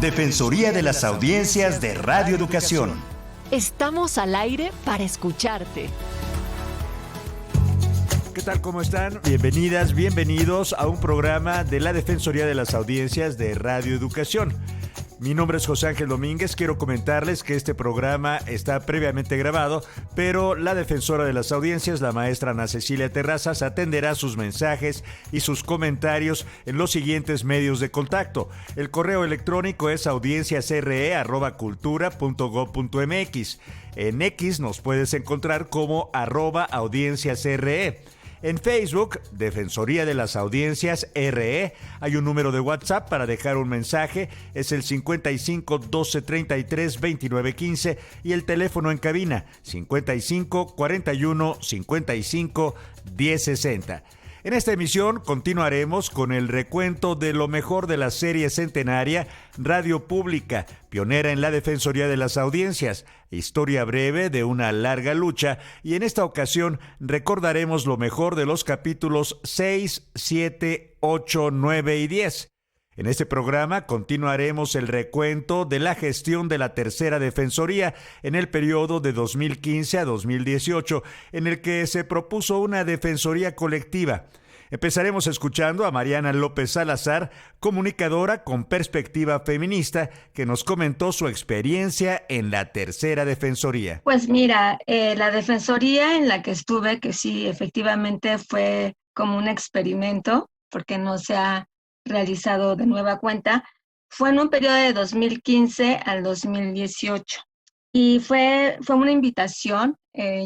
Defensoría de las Audiencias de Radio Educación. Estamos al aire para escucharte. ¿Qué tal? ¿Cómo están? Bienvenidas, bienvenidos a un programa de la Defensoría de las Audiencias de Radio Educación. Mi nombre es José Ángel Domínguez. Quiero comentarles que este programa está previamente grabado, pero la defensora de las audiencias, la maestra Ana Cecilia Terrazas, atenderá sus mensajes y sus comentarios en los siguientes medios de contacto. El correo electrónico es audienciasre@cultura.gov.mx. En X nos puedes encontrar como @audienciasre. En Facebook, Defensoría de las Audiencias RE, hay un número de WhatsApp para dejar un mensaje, es el 55 12 33 29 15 y el teléfono en cabina 55 41 55 10 60. En esta emisión continuaremos con el recuento de lo mejor de la serie centenaria Radio Pública, pionera en la Defensoría de las Audiencias, historia breve de una larga lucha, y en esta ocasión recordaremos lo mejor de los capítulos 6, 7, 8, 9 y 10. En este programa continuaremos el recuento de la gestión de la tercera defensoría en el periodo de 2015 a 2018, en el que se propuso una defensoría colectiva. Empezaremos escuchando a Mariana López Salazar, comunicadora con perspectiva feminista, que nos comentó su experiencia en la tercera defensoría. Pues mira, la defensoría en la que estuve, que sí, efectivamente fue como un experimento, porque no se ha realizado de nueva cuenta, fue en un periodo de 2015 al 2018. Y fue una invitación,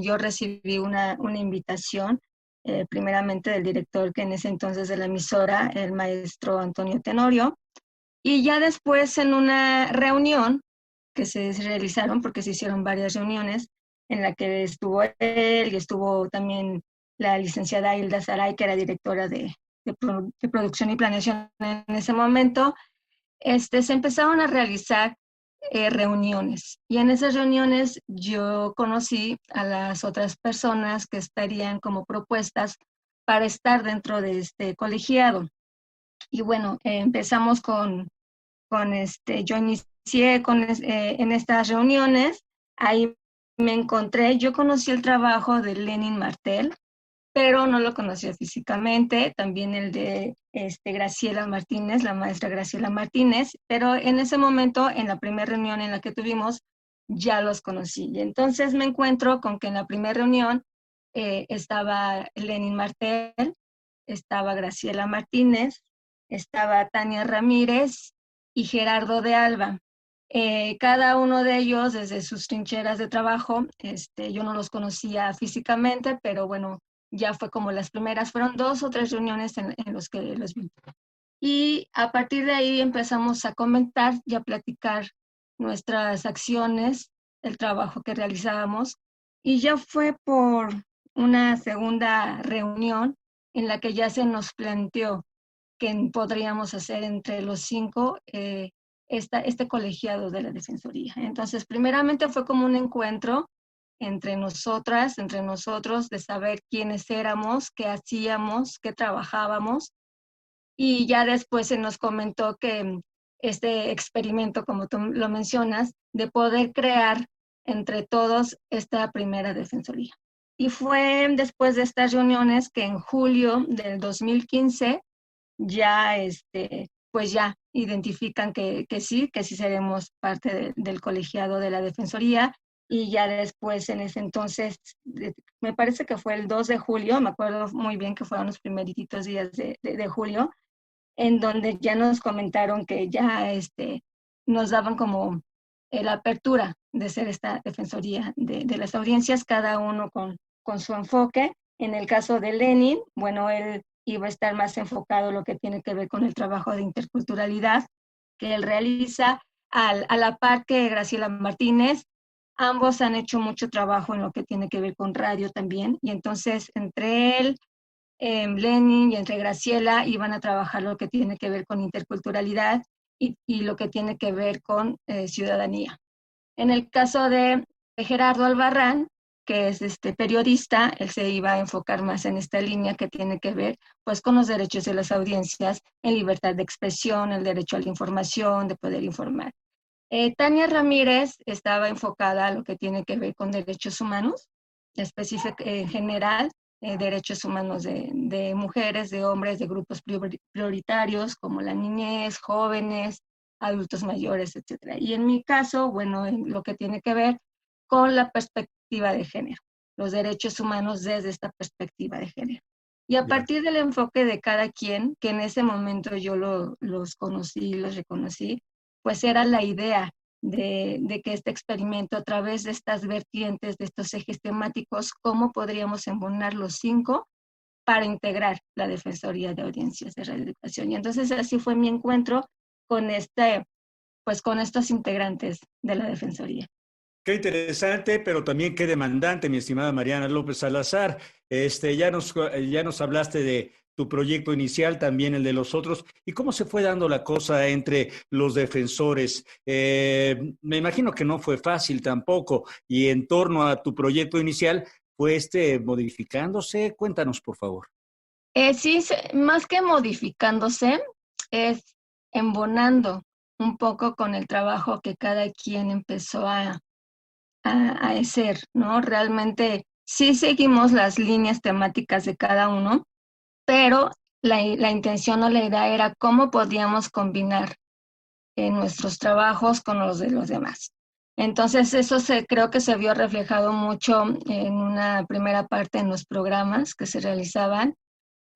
yo recibí una invitación, primeramente del director que en ese entonces de la emisora, el maestro Antonio Tenorio, y ya después en una reunión que se realizaron, porque se hicieron varias reuniones, en la que estuvo él y estuvo también la licenciada Hilda Saray, que era directora de producción y planeación en ese momento, se empezaron a realizar reuniones. Y en esas reuniones yo conocí a las otras personas que estarían como propuestas para estar dentro de este colegiado. Y bueno, empezamos yo inicié en estas reuniones. Ahí me encontré, yo conocí el trabajo de Lenin Martel, pero no lo conocía físicamente, también el de Graciela Martínez, la maestra Graciela Martínez, pero en ese momento, en la primera reunión en la que tuvimos, ya los conocí. Y entonces me encuentro con que en la primera reunión estaba Lenin Martel, estaba Graciela Martínez, estaba Tania Ramírez y Gerardo de Alba. Cada uno de ellos, desde sus trincheras de trabajo, yo no los conocía físicamente, pero bueno, ya fue como las primeras, fueron 2 o 3 reuniones en los que los vi. Y a partir de ahí empezamos a comentar y a platicar nuestras acciones, el trabajo que realizábamos. Y ya fue por una segunda reunión en la que ya se nos planteó que podríamos hacer entre los 5 este colegiado de la Defensoría. Entonces, primeramente fue como un encuentro entre nosotras, entre nosotros, de saber quiénes éramos, qué hacíamos, qué trabajábamos. Y ya después se nos comentó que este experimento, como tú lo mencionas, de poder crear entre todos esta primera defensoría. Y fue después de estas reuniones que en julio del 2015 ya, pues ya identifican que sí seremos parte del colegiado de la Defensoría. Y ya después, en ese entonces, me parece que fue el 2 de julio, me acuerdo muy bien que fueron los primeritos días de julio, en donde ya nos comentaron que ya nos daban como la apertura de ser esta defensoría de las audiencias, cada uno con su enfoque. En el caso de Lenin, bueno, él iba a estar más enfocado en lo que tiene que ver con el trabajo de interculturalidad que él realiza, a la par que Graciela Martínez. Ambos han hecho mucho trabajo en lo que tiene que ver con radio también, y entonces entre él, Lenin y entre Graciela iban a trabajar lo que tiene que ver con interculturalidad y lo que tiene que ver con ciudadanía. En el caso de Gerardo Albarrán, que es periodista, él se iba a enfocar más en esta línea que tiene que ver pues con los derechos de las audiencias, en libertad de expresión, el derecho a la información, de poder informar. Tania Ramírez estaba enfocada a lo que tiene que ver con derechos humanos, en general, derechos humanos de mujeres, de hombres, de grupos prioritarios como la niñez, jóvenes, adultos mayores, etc. Y en mi caso, bueno, en lo que tiene que ver con la perspectiva de género, los derechos humanos desde esta perspectiva de género. Y a partir del enfoque de cada quien, que en ese momento yo los conocí, los reconocí, pues era la idea de que este experimento, a través de estas vertientes, de estos ejes temáticos, cómo podríamos embonar los 5 para integrar la Defensoría de Audiencias de Radioeducación. Y entonces así fue mi encuentro con con estos integrantes de la Defensoría. Qué interesante, pero también qué demandante, mi estimada Mariana López Salazar. Ya nos hablaste de tu proyecto inicial, también el de los otros, y cómo se fue dando la cosa entre los defensores. Me imagino que no fue fácil tampoco, y en torno a tu proyecto inicial, ¿fue modificándose? Cuéntanos, por favor. Sí, más que modificándose, es embonando un poco con el trabajo que cada quien empezó a hacer, ¿no? Realmente sí seguimos las líneas temáticas de cada uno, pero la intención o la idea era cómo podíamos combinar nuestros trabajos con los de los demás. Entonces eso creo que se vio reflejado mucho en una primera parte en los programas que se realizaban,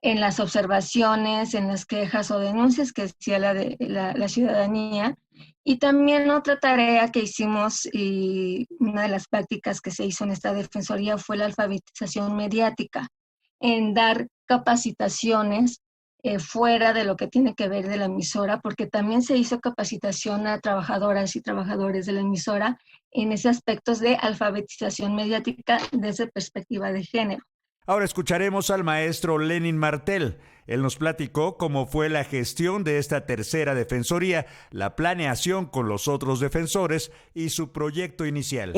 en las observaciones, en las quejas o denuncias que hacía la ciudadanía. Y también otra tarea que hicimos, y una de las prácticas que se hizo en esta defensoría, fue la alfabetización mediática, en dar capacitaciones fuera de lo que tiene que ver de la emisora, porque también se hizo capacitación a trabajadoras y trabajadores de la emisora en ese aspecto de alfabetización mediática desde perspectiva de género. Ahora escucharemos al maestro Lenin Martel. Él nos platicó cómo fue la gestión de esta tercera defensoría, la planeación con los otros defensores y su proyecto inicial.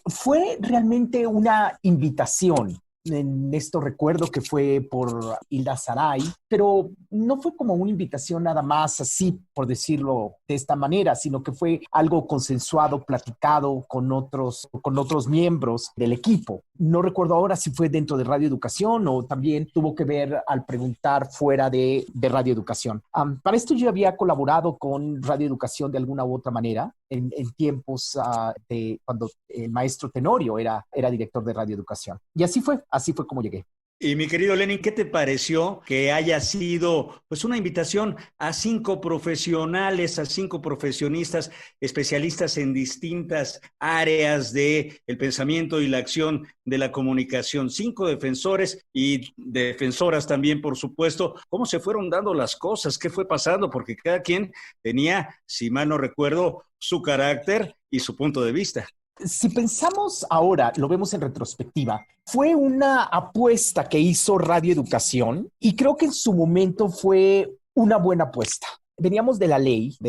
Fue realmente una invitación. En esto recuerdo que fue por Hilda Saray, pero no fue como una invitación nada más así, por decirlo de esta manera, sino que fue algo consensuado, platicado con otros miembros del equipo. No recuerdo ahora si fue dentro de Radio Educación o también tuvo que ver al preguntar fuera de Radio Educación. Para esto yo había colaborado con Radio Educación de alguna u otra manera en tiempos de cuando el maestro Tenorio era director de Radio Educación. Y así fue como llegué. Y mi querido Lenin, ¿qué te pareció que haya sido pues una invitación a 5 profesionales, a 5 profesionistas, especialistas en distintas áreas del pensamiento y la acción de la comunicación? 5 defensores y defensoras también, por supuesto. ¿Cómo se fueron dando las cosas? ¿Qué fue pasando? Porque cada quien tenía, si mal no recuerdo, su carácter y su punto de vista. Si pensamos ahora, lo vemos en retrospectiva, fue una apuesta que hizo Radio Educación y creo que en su momento fue una buena apuesta. Veníamos de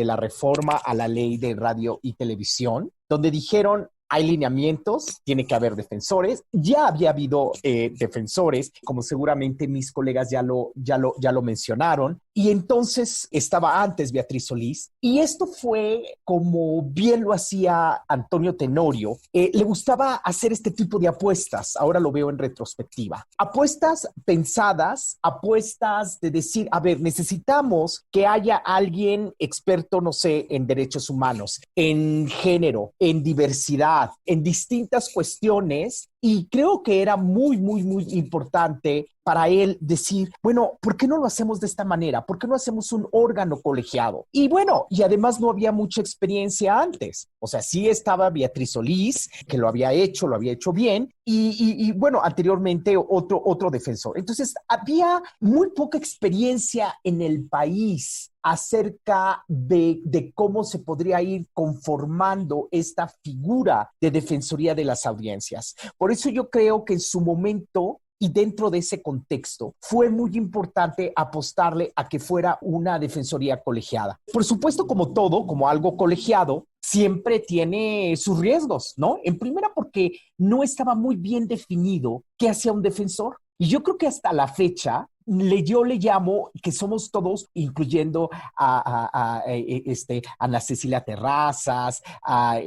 la reforma a la ley de radio y televisión, donde dijeron, hay lineamientos, tiene que haber defensores. Ya había habido defensores, como seguramente mis colegas ya lo mencionaron. Y entonces estaba antes Beatriz Solís. Y esto fue como bien lo hacía Antonio Tenorio. Le gustaba hacer este tipo de apuestas. Ahora lo veo en retrospectiva. Apuestas pensadas, apuestas de decir, a ver, necesitamos que haya alguien experto, no sé, en derechos humanos, en género, en diversidad, en distintas cuestiones. Y creo que era muy, muy, muy importante para él decir, bueno, ¿por qué no lo hacemos de esta manera? ¿Por qué no hacemos un órgano colegiado? Y bueno, y además no había mucha experiencia antes. O sea, sí estaba Beatriz Solís, que lo había hecho bien, y bueno, anteriormente otro defensor. Entonces, había muy poca experiencia en el país acerca de cómo se podría ir conformando esta figura de defensoría de las audiencias. Por eso yo creo que en su momento y dentro de ese contexto fue muy importante apostarle a que fuera una defensoría colegiada. Por supuesto, como todo, como algo colegiado, siempre tiene sus riesgos, ¿no? En primera, porque no estaba muy bien definido qué hacía un defensor. Y yo creo que hasta la fecha, yo le llamo que somos todos, incluyendo a Ana Cecilia Terrazas, a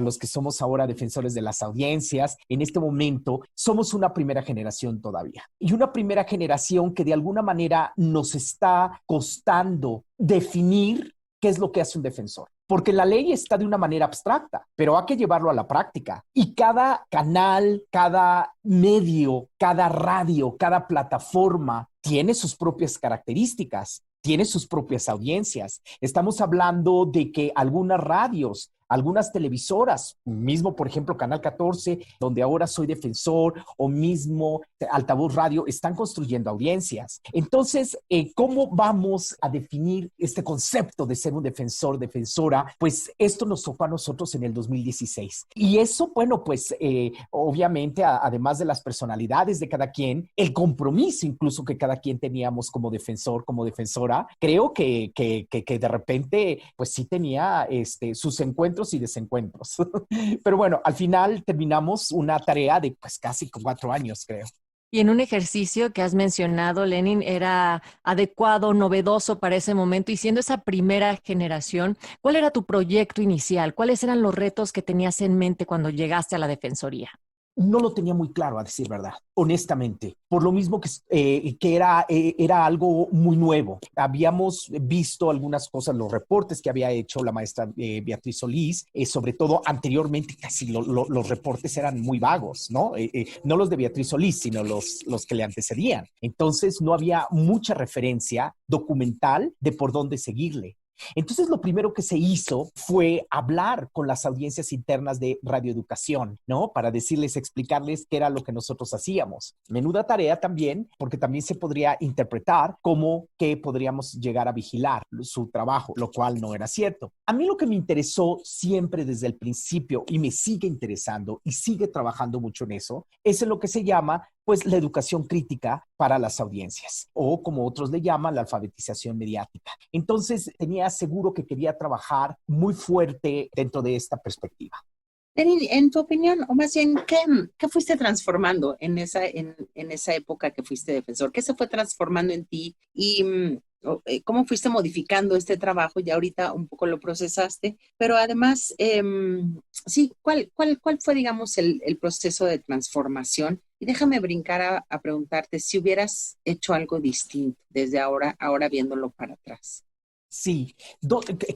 los que somos ahora defensores de las audiencias, en este momento somos una primera generación todavía. Y una primera generación que de alguna manera nos está costando definir qué es lo que hace un defensor. Porque la ley está de una manera abstracta, pero hay que llevarlo a la práctica. Y cada canal, cada medio, cada radio, cada plataforma tiene sus propias características, tiene sus propias audiencias. Estamos hablando de que algunas radios, algunas televisoras, mismo por ejemplo Canal 14, donde ahora soy defensor, o mismo Altavoz Radio, están construyendo audiencias. Entonces, ¿cómo vamos a definir este concepto de ser un defensor, defensora? Pues esto nos tocó a nosotros en el 2016. Y eso, bueno, pues obviamente, además de las personalidades de cada quien, el compromiso incluso que cada quien teníamos como defensor, como defensora, creo que de repente, pues sí tenía sus encuentros y desencuentros. Pero bueno, al final terminamos una tarea de pues casi 4 años, creo. Y en un ejercicio que has mencionado, Lenin, era adecuado, novedoso para ese momento, y siendo esa primera generación, ¿cuál era tu proyecto inicial? ¿Cuáles eran los retos que tenías en mente cuando llegaste a la Defensoría? No lo tenía muy claro, a decir verdad, honestamente, por lo mismo que era algo muy nuevo. Habíamos visto algunas cosas, los reportes que había hecho la maestra Beatriz Solís, sobre todo anteriormente casi los reportes eran muy vagos, ¿no? No los de Beatriz Solís, sino los que le antecedían. Entonces no había mucha referencia documental de por dónde seguirle. Entonces, lo primero que se hizo fue hablar con las audiencias internas de radioeducación, ¿no? Para decirles, explicarles qué era lo que nosotros hacíamos. Menuda tarea también, porque también se podría interpretar como que podríamos llegar a vigilar su trabajo, lo cual no era cierto. A mí lo que me interesó siempre desde el principio, y me sigue interesando y sigue trabajando mucho en eso, es en lo que se llama pues la educación crítica para las audiencias, o como otros le llaman, la alfabetización mediática. Entonces, tenía seguro que quería trabajar muy fuerte dentro de esta perspectiva. Lenin, en tu opinión, o más bien, ¿qué fuiste transformando en esa época que fuiste defensor? ¿Qué se fue transformando en ti? Y cómo fuiste modificando este trabajo. Ya ahorita un poco lo procesaste, pero además, sí, ¿cuál fue, digamos, el proceso de transformación? Y déjame brincar a preguntarte si hubieras hecho algo distinto desde ahora viéndolo para atrás. Sí,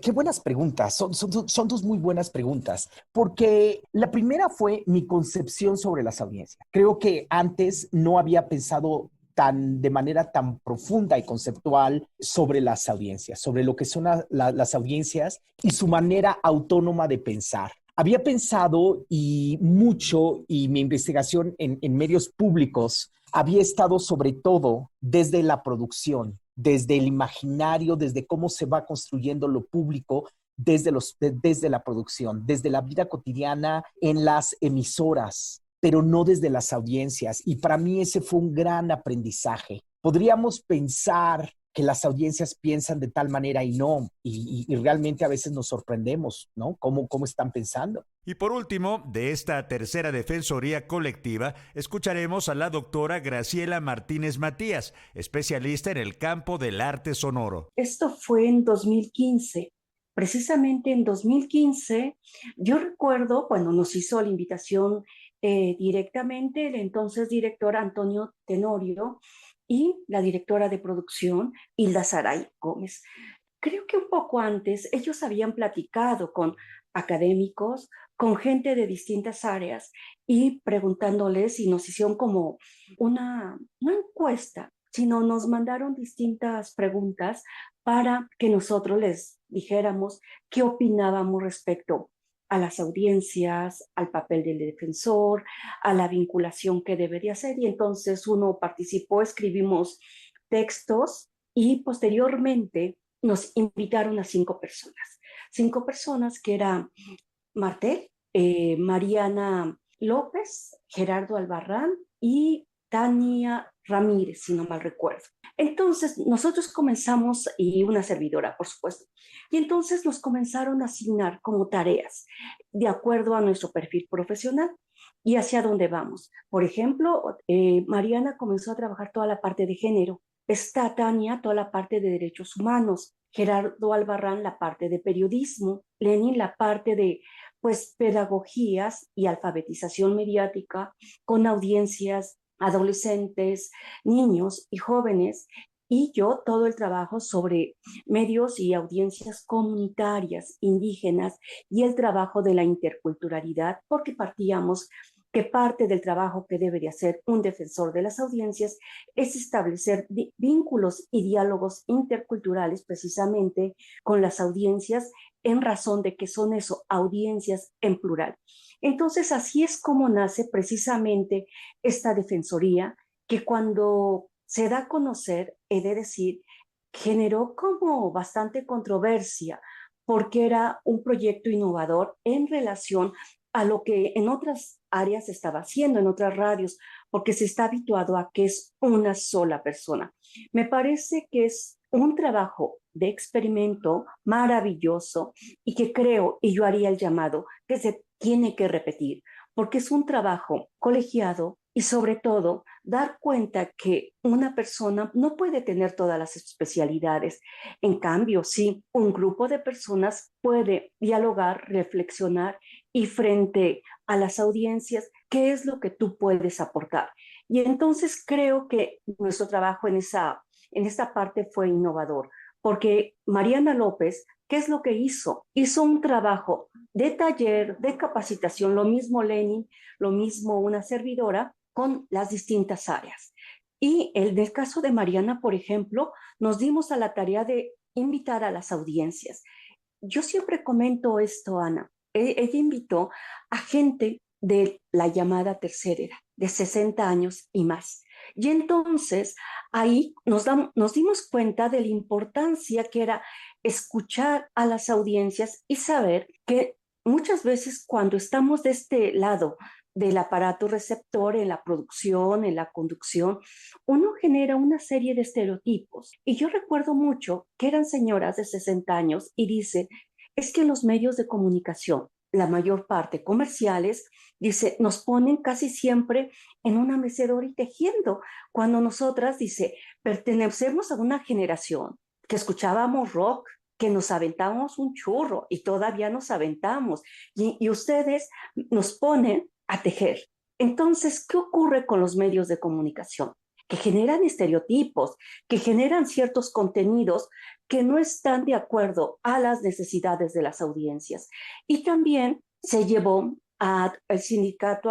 qué buenas preguntas. Son dos muy buenas preguntas, porque la primera fue mi concepción sobre las audiencias. Creo que antes no había pensado de manera tan profunda y conceptual sobre las audiencias, sobre lo que son las audiencias y su manera autónoma de pensar. Había pensado y mi investigación en medios públicos había estado sobre todo desde la producción, desde el imaginario, desde cómo se va construyendo lo público, desde la producción, desde la vida cotidiana en las emisoras, pero no desde las audiencias. Y para mí ese fue un gran aprendizaje. Podríamos pensar que las audiencias piensan de tal manera y no, y realmente a veces nos sorprendemos, ¿no? ¿Cómo están pensando? Y por último, de esta tercera defensoría colectiva, escucharemos a la doctora Graciela Martínez Matías, especialista en el campo del arte sonoro. Esto fue en 2015. Precisamente en 2015, yo recuerdo cuando nos hizo la invitación directamente el entonces director Antonio Tenorio y la directora de producción Hilda Saray Gómez. Creo que un poco antes ellos habían platicado con académicos, con gente de distintas áreas y preguntándoles, y nos hicieron como una encuesta, sino nos mandaron distintas preguntas para que nosotros les dijéramos qué opinábamos respecto a las audiencias, al papel del defensor, a la vinculación que debería ser. Y entonces uno participó, escribimos textos y posteriormente nos invitaron a 5 personas. 5 personas que eran Martel, Mariana López, Gerardo Albarrán y Tania Ramírez, si no mal recuerdo. Entonces, nosotros comenzamos, y una servidora, por supuesto, y entonces nos comenzaron a asignar como tareas de acuerdo a nuestro perfil profesional y hacia dónde vamos. Por ejemplo, Mariana comenzó a trabajar toda la parte de género, está Tania toda la parte de derechos humanos, Gerardo Albarrán la parte de periodismo, Lenin la parte de pues pedagogías y alfabetización mediática con audiencias adolescentes, niños y jóvenes, y yo todo el trabajo sobre medios y audiencias comunitarias, indígenas, y el trabajo de la interculturalidad, porque partíamos que parte del trabajo que debe de hacer un defensor de las audiencias es establecer vínculos y diálogos interculturales precisamente con las audiencias en razón de que son eso, audiencias en plural. Entonces, así es como nace precisamente esta defensoría que cuando se da a conocer, he de decir, generó como bastante controversia porque era un proyecto innovador en relación a lo que en otras áreas se estaba haciendo, en otras radios, porque se está habituado a que es una sola persona. Me parece que es un trabajo de experimento maravilloso y que creo, y yo haría el llamado, que se tiene que repetir, porque es un trabajo colegiado y sobre todo dar cuenta que una persona no puede tener todas las especialidades. En cambio, sí, un grupo de personas puede dialogar, reflexionar y frente a las audiencias, ¿qué es lo que tú puedes aportar? Y entonces creo que nuestro trabajo en esta parte fue innovador, porque Mariana López, ¿qué es lo que hizo? Hizo un trabajo de taller, de capacitación, lo mismo Lenin, lo mismo una servidora, con las distintas áreas. Y del caso de Mariana, por ejemplo, nos dimos a la tarea de invitar a las audiencias. Yo siempre comento esto, Ana. Ella invitó a gente de la llamada tercera edad, de 60 años y más. Y entonces ahí nos dimos cuenta de la importancia que era escuchar a las audiencias y saber que muchas veces cuando estamos de este lado del aparato receptor en la producción, en la conducción, uno genera una serie de estereotipos. Y yo recuerdo mucho que eran señoras de 60 años y dice, es que los medios de comunicación, la mayor parte comerciales, dice, nos ponen casi siempre en una mecedora y tejiendo, cuando nosotras, dice, pertenecemos a una generación que escuchábamos rock, que nos aventábamos un churro y todavía nos aventamos, y ustedes nos ponen a tejer. Entonces, ¿qué ocurre con los medios de comunicación? Que generan estereotipos, que generan ciertos contenidos que no están de acuerdo a las necesidades de las audiencias. Y también se llevó al sindicato,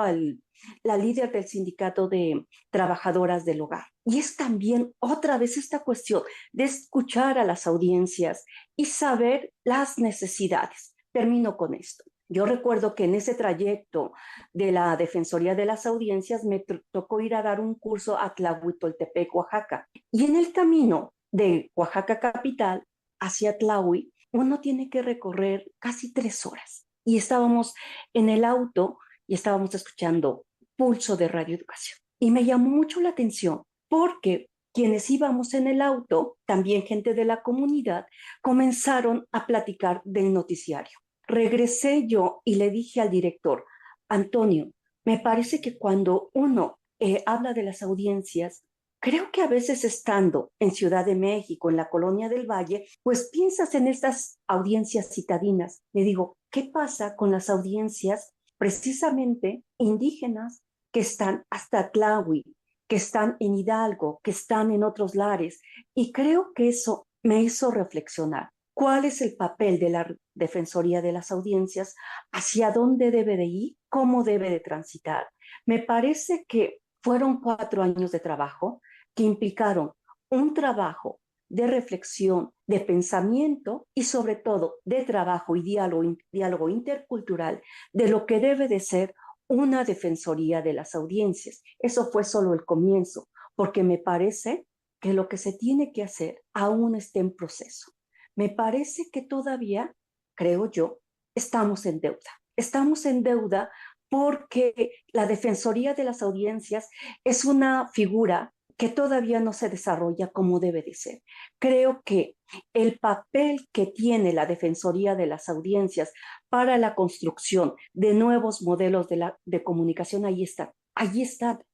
la líder del sindicato de trabajadoras del hogar. Y es también otra vez esta cuestión de escuchar a las audiencias y saber las necesidades. Termino con esto. Yo recuerdo que en ese trayecto de la Defensoría de las Audiencias me tocó ir a dar un curso a Tlahuitoltepec, Oaxaca. Y en el camino de Oaxaca capital hacia Tlahui, uno tiene que recorrer casi 3 horas. Y estábamos en el auto y estábamos escuchando Pulso de Radio Educación. Y me llamó mucho la atención porque quienes íbamos en el auto, también gente de la comunidad, comenzaron a platicar del noticiario. Regresé yo y le dije al director, Antonio, me parece que cuando uno habla de las audiencias, creo que a veces estando en Ciudad de México, en la Colonia del Valle, pues piensas en estas audiencias citadinas. Le digo, ¿qué pasa con las audiencias precisamente indígenas que están hasta Tlahui, que están en Hidalgo, que están en otros lares? Y creo que eso me hizo reflexionar. ¿Cuál es el papel de la Defensoría de las Audiencias? ¿Hacia dónde debe de ir? ¿Cómo debe de transitar? Me parece que fueron 4 años de trabajo que implicaron un trabajo de reflexión, de pensamiento y sobre todo de trabajo y diálogo intercultural de lo que debe de ser una Defensoría de las Audiencias. Eso fue solo el comienzo, porque me parece que lo que se tiene que hacer aún está en proceso. Me parece que todavía, creo yo, estamos en deuda. Estamos en deuda porque la Defensoría de las Audiencias es una figura que todavía no se desarrolla como debe de ser. Creo que el papel que tiene la Defensoría de las Audiencias para la construcción de nuevos modelos de comunicación, ahí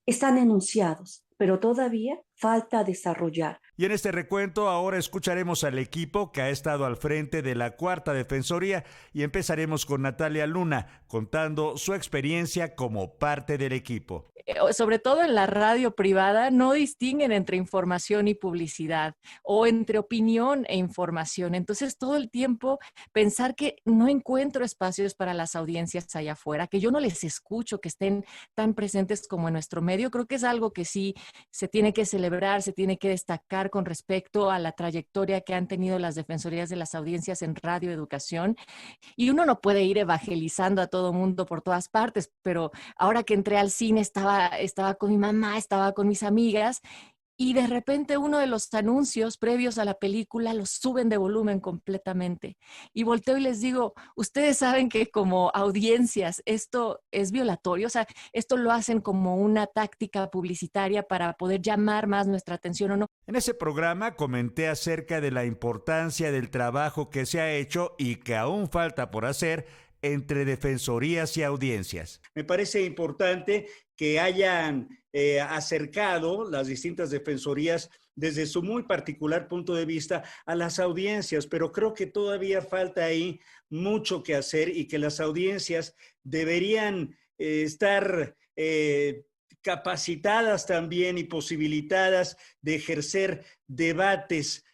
están enunciados, pero todavía falta desarrollar. Y en este recuento ahora escucharemos al equipo que ha estado al frente de la Cuarta Defensoría y empezaremos con Natalia Luna contando su experiencia como parte del equipo. Sobre todo en la radio privada, no distinguen entre información y publicidad o entre opinión e información. Entonces, todo el tiempo pensar que no encuentro espacios para las audiencias allá afuera, que yo no les escucho, que estén tan presentes como en nuestro medio, creo que es algo que sí se tiene que celebrar, se tiene que destacar con respecto a la trayectoria que han tenido las defensorías de las audiencias en radio educación. Y uno no puede ir evangelizando a todo mundo por todas partes, pero ahora que entré al cine estaba con mi mamá, estaba con mis amigas y de repente uno de los anuncios previos a la película los suben de volumen completamente. Y volteo y les digo, ustedes saben que como audiencias esto es violatorio, o sea, esto lo hacen como una táctica publicitaria para poder llamar más nuestra atención o no. En ese programa comenté acerca de la importancia del trabajo que se ha hecho y que aún falta por hacer entre defensorías y audiencias. Me parece importante que hayan acercado las distintas defensorías desde su muy particular punto de vista a las audiencias, pero creo que todavía falta ahí mucho que hacer y que las audiencias deberían estar capacitadas también y posibilitadas de ejercer debates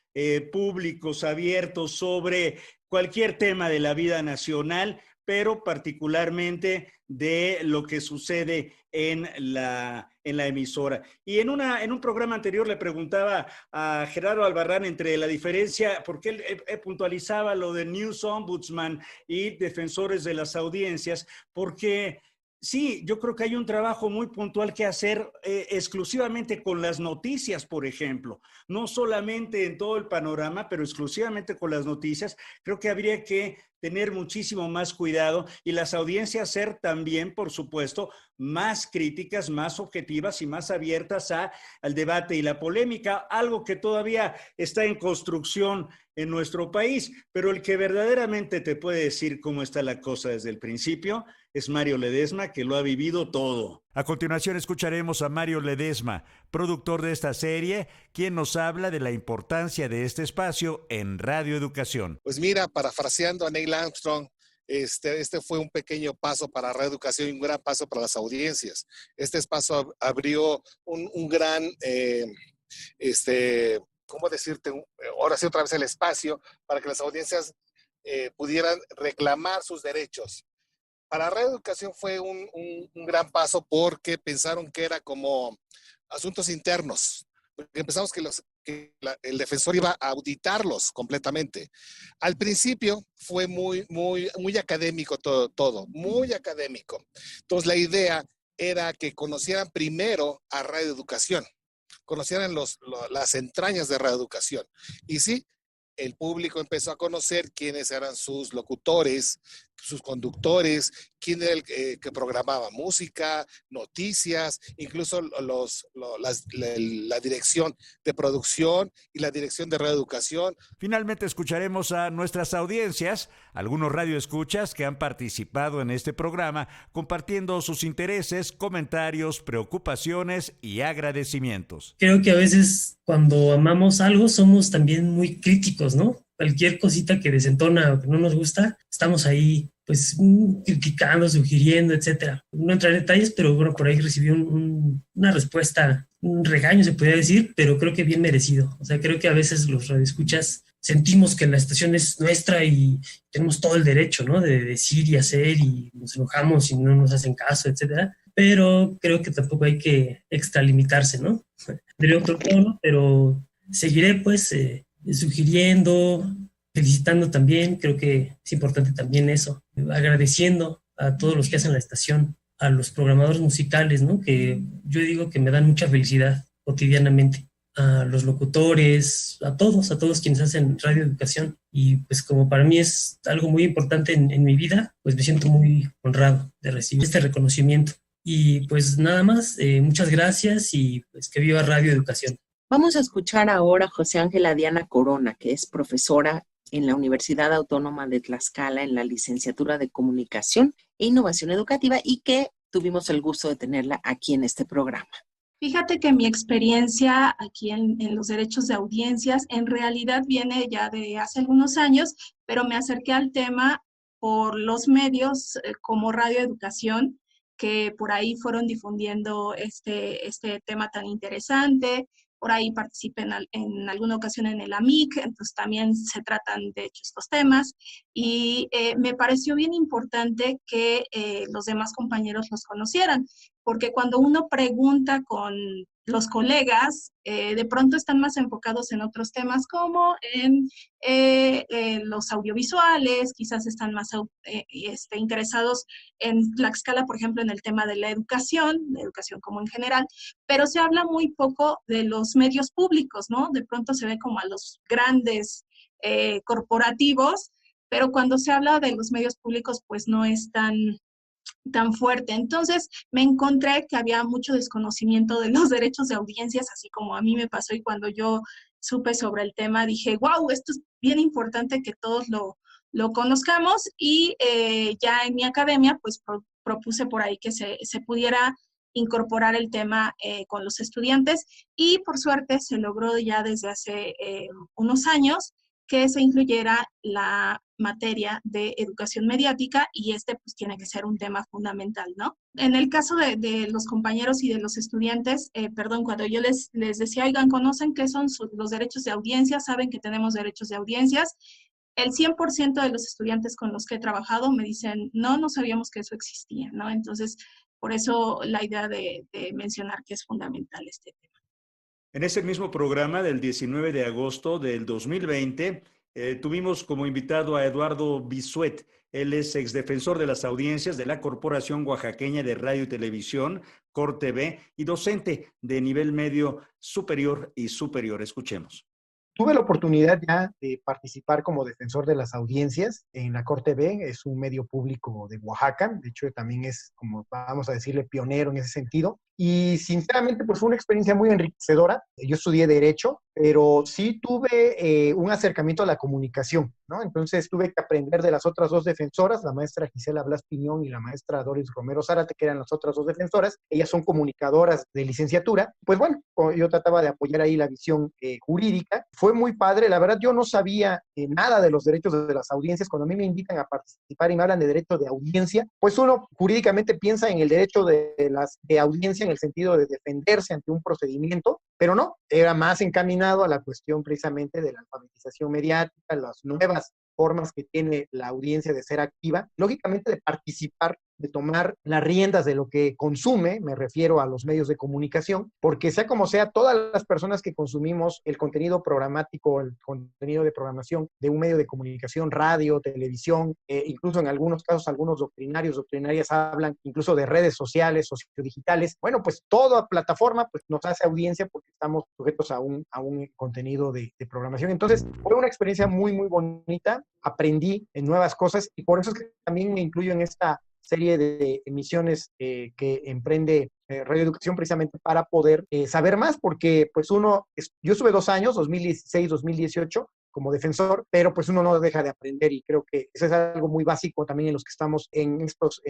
públicos abiertos sobre cualquier tema de la vida nacional, pero particularmente de lo que sucede en la emisora. Y en un programa anterior le preguntaba a Gerardo Albarrán entre la diferencia, porque él puntualizaba lo de News Ombudsman y defensores de las audiencias, porque sí, yo creo que hay un trabajo muy puntual que hacer exclusivamente con las noticias, por ejemplo. No solamente en todo el panorama, pero exclusivamente con las noticias. Creo que habría que tener muchísimo más cuidado y las audiencias ser también, por supuesto, más críticas, más objetivas y más abiertas al debate y la polémica, algo que todavía está en construcción en nuestro país, pero el que verdaderamente te puede decir cómo está la cosa desde el principio es Mario Ledesma, que lo ha vivido todo. A continuación escucharemos a Mario Ledesma, productor de esta serie, quien nos habla de la importancia de este espacio en Radio Educación. Pues mira, parafraseando a Neil Armstrong, este fue un pequeño paso para Radio Educación y un gran paso para las audiencias. Este espacio abrió un gran, ¿cómo decirte? Ahora sí otra vez el espacio para que las audiencias pudieran reclamar sus derechos. Para Radio Educación fue un gran paso porque pensaron que era como asuntos internos. Porque pensamos que el defensor iba a auditarlos completamente. Al principio fue muy académico todo, muy académico. Entonces la idea era que conocieran primero a Radio Educación, conocieran las entrañas de Radio Educación. Y sí, el público empezó a conocer quiénes eran sus locutores, sus conductores, quién era el que programaba música, noticias, incluso la dirección de producción y la dirección de radioeducación. Finalmente escucharemos a nuestras audiencias, algunos radioescuchas que han participado en este programa, compartiendo sus intereses, comentarios, preocupaciones y agradecimientos. Creo que a veces cuando amamos algo somos también muy críticos, ¿no? Cualquier cosita que desentona o que no nos gusta, estamos ahí pues criticando, sugiriendo, etcétera. No entraré en detalles, pero bueno, por ahí recibí una respuesta, un regaño se podría decir, pero creo que bien merecido. O sea, creo que a veces los radioescuchas sentimos que la estación es nuestra y tenemos todo el derecho, ¿no? De decir y hacer y nos enojamos y no nos hacen caso, etcétera. Pero creo que tampoco hay que extralimitarse, ¿no? Tendré otro tono, pero seguiré pues sugiriendo, felicitando también, creo que es importante también eso, agradeciendo a todos los que hacen la estación, a los programadores musicales, ¿no? Que yo digo que me dan mucha felicidad cotidianamente, a los locutores, a todos quienes hacen radioeducación. Y pues como para mí es algo muy importante en mi vida, pues me siento muy honrado de recibir este reconocimiento. Y pues nada más, muchas gracias y pues que viva Radio Educación. Vamos a escuchar ahora a José Ángela Diana Corona, que es profesora en la Universidad Autónoma de Tlaxcala en la licenciatura de Comunicación e Innovación Educativa y que tuvimos el gusto de tenerla aquí en este programa. Fíjate que mi experiencia aquí en los derechos de audiencias en realidad viene ya de hace algunos años, pero me acerqué al tema por los medios como Radio Educación, que por ahí fueron difundiendo este tema tan interesante. Por ahí participé en alguna ocasión en el AMIC, entonces también se tratan de hecho estos temas y me pareció bien importante que los demás compañeros los conocieran, porque cuando uno pregunta con los colegas, de pronto están más enfocados en otros temas como en los audiovisuales, quizás están más interesados en Tlaxcala, por ejemplo, en el tema de la educación como en general, pero se habla muy poco de los medios públicos, ¿no? De pronto se ve como a los grandes corporativos, pero cuando se habla de los medios públicos, pues no es tan fuerte. Entonces me encontré que había mucho desconocimiento de los derechos de audiencias, así como a mí me pasó, y cuando yo supe sobre el tema dije, wow, esto es bien importante que todos lo conozcamos, y ya en mi academia pues propuse por ahí que se pudiera incorporar el tema con los estudiantes, y por suerte se logró ya desde hace unos años que se incluyera la materia de educación mediática, y pues tiene que ser un tema fundamental, ¿no? En el caso de los compañeros y de los estudiantes, cuando yo les decía, oigan, ¿conocen qué son los derechos de audiencia? ¿Saben que tenemos derechos de audiencias? El 100% de los estudiantes con los que he trabajado me dicen, no sabíamos que eso existía, ¿no? Entonces, por eso la idea de mencionar que es fundamental este tema. En ese mismo programa del 19 de agosto del 2020, tuvimos como invitado a Eduardo Bisuet. Él es exdefensor de las audiencias de la Corporación Oaxaqueña de Radio y Televisión, CorTV, y docente de nivel medio superior y superior. Escuchemos. Tuve la oportunidad ya de participar como defensor de las audiencias en la CorTV, es un medio público de Oaxaca, de hecho también es, como vamos a decirle, pionero en ese sentido. Y sinceramente pues fue una experiencia muy enriquecedora. Yo estudié Derecho, pero sí tuve un acercamiento a la comunicación, ¿no? Entonces tuve que aprender de las otras dos defensoras, la maestra Gisela Blas Piñón y la maestra Doris Romero Zárate, que eran las otras dos defensoras. Ellas son comunicadoras de licenciatura. Pues bueno, yo trataba de apoyar ahí la visión jurídica. Fue muy padre. La verdad, yo no sabía nada de los derechos de las audiencias. Cuando a mí me invitan a participar y me hablan de derecho de audiencia, pues uno jurídicamente piensa en el derecho de audiencia en el sentido de defenderse ante un procedimiento, pero no, era más encaminado a la cuestión precisamente de la alfabetización mediática, las nuevas formas que tiene la audiencia de ser activa, lógicamente de participar, de tomar las riendas de lo que consume, me refiero a los medios de comunicación, porque sea como sea, todas las personas que consumimos el contenido programático, el contenido de programación de un medio de comunicación, radio, televisión, incluso en algunos casos algunos doctrinarias hablan incluso de redes sociales, sociodigitales. Bueno, pues toda plataforma pues, nos hace audiencia porque estamos sujetos a un contenido de programación. Entonces, fue una experiencia muy, muy bonita, aprendí nuevas cosas y por eso es que también me incluyo en esta serie de emisiones que emprende Radio Educación precisamente para poder saber más, porque pues yo estuve 2 años, 2016-2018, como defensor, pero pues uno no deja de aprender y creo que eso es algo muy básico también en los que estamos en estos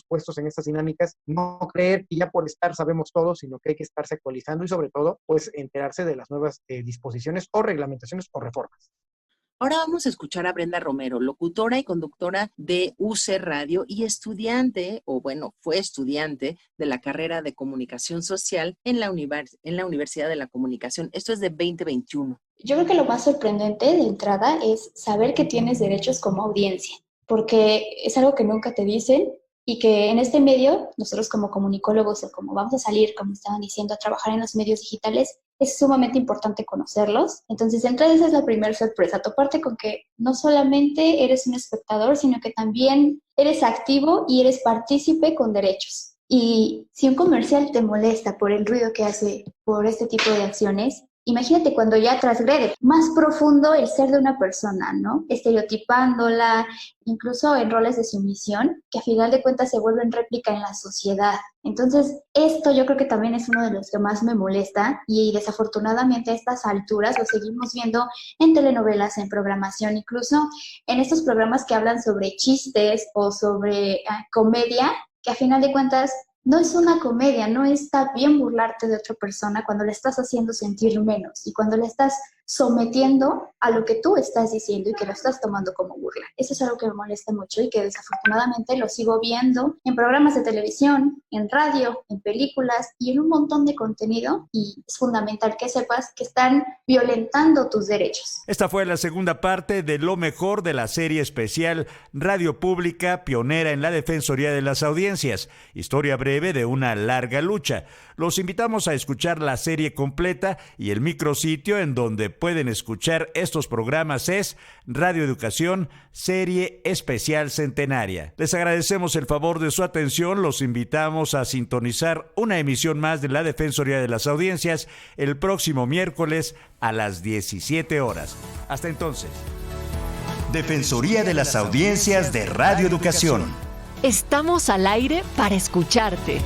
puestos, en estas dinámicas, no creer que ya por estar sabemos todo, sino que hay que estarse actualizando y sobre todo pues enterarse de las nuevas disposiciones o reglamentaciones o reformas. Ahora vamos a escuchar a Brenda Romero, locutora y conductora de UC Radio y fue estudiante de la carrera de Comunicación Social en la Universidad de la Comunicación. Esto es de 2021. Yo creo que lo más sorprendente de entrada es saber que tienes derechos como audiencia, porque es algo que nunca te dicen y que en este medio, nosotros como comunicólogos o como vamos a salir, como estaban diciendo, a trabajar en los medios digitales, es sumamente importante conocerlos. Entonces, de entrada esa es la primera sorpresa, toparte con que no solamente eres un espectador, sino que también eres activo y eres partícipe con derechos. Y si un comercial te molesta por el ruido que hace por este tipo de acciones, imagínate cuando ya transgrede, más profundo el ser de una persona, ¿no? Estereotipándola, incluso en roles de sumisión, que a final de cuentas se vuelven réplica en la sociedad. Entonces, esto yo creo que también es uno de los que más me molesta y desafortunadamente a estas alturas lo seguimos viendo en telenovelas, en programación, incluso en estos programas que hablan sobre chistes o sobre comedia, que a final de cuentas no es una comedia, no está bien burlarte de otra persona cuando le estás haciendo sentir menos y cuando le estás sometiendo a lo que tú estás diciendo y que lo estás tomando como burla. Eso es algo que me molesta mucho y que desafortunadamente lo sigo viendo en programas de televisión, en radio, en películas y en un montón de contenido, y es fundamental que sepas que están violentando tus derechos. Esta fue la segunda parte de lo mejor de la serie especial Radio Pública, pionera en la Defensoría de las Audiencias, historia breve de una larga lucha. Los invitamos a escuchar la serie completa y el micrositio en donde pueden escuchar estos programas es Radio Educación, serie especial centenaria. Les agradecemos el favor de su atención, los invitamos a sintonizar una emisión más de la Defensoría de las Audiencias el próximo miércoles a las 17 horas. Hasta entonces. Defensoría de las Audiencias de Radio Educación. Estamos al aire para escucharte.